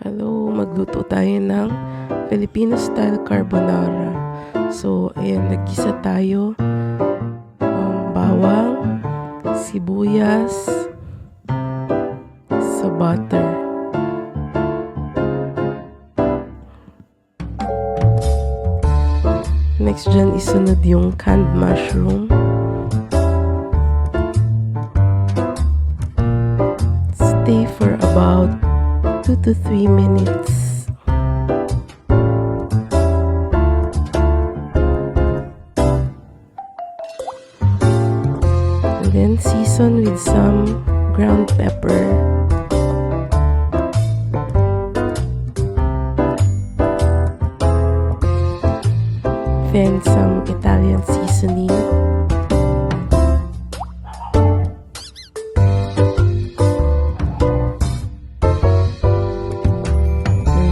Hello, magluto tayo ng Filipino style carbonara. So, ayan, nagisa tayo. Bawang, sibuyas, sa butter. Next dyan, isunod yung canned mushroom. Stay for about 2 to 3 minutes. And then season with some ground pepper. Then some Italian seasoning.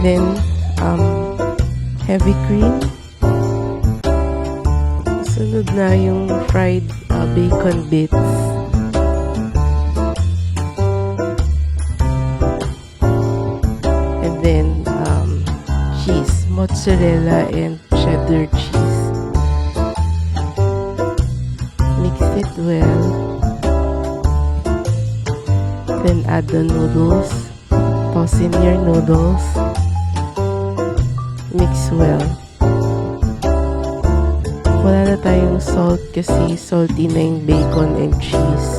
And then heavy cream. Sunod na yung fried bacon bits. And then cheese, mozzarella and cheddar cheese. Mix it well. Then add the noodles. Toss in your noodles. Mix well. Wala na tayong salt kasi salty na yung bacon and cheese.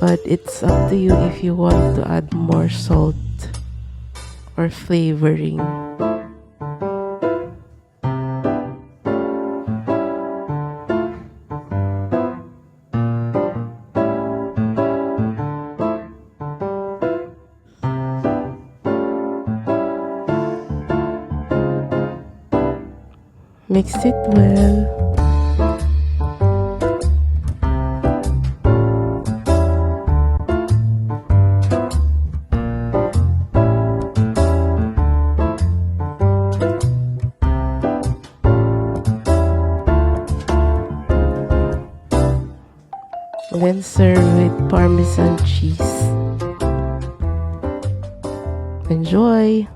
But it's up to you if you want to add more salt or flavoring. Mix it well. And then serve with Parmesan cheese. Enjoy!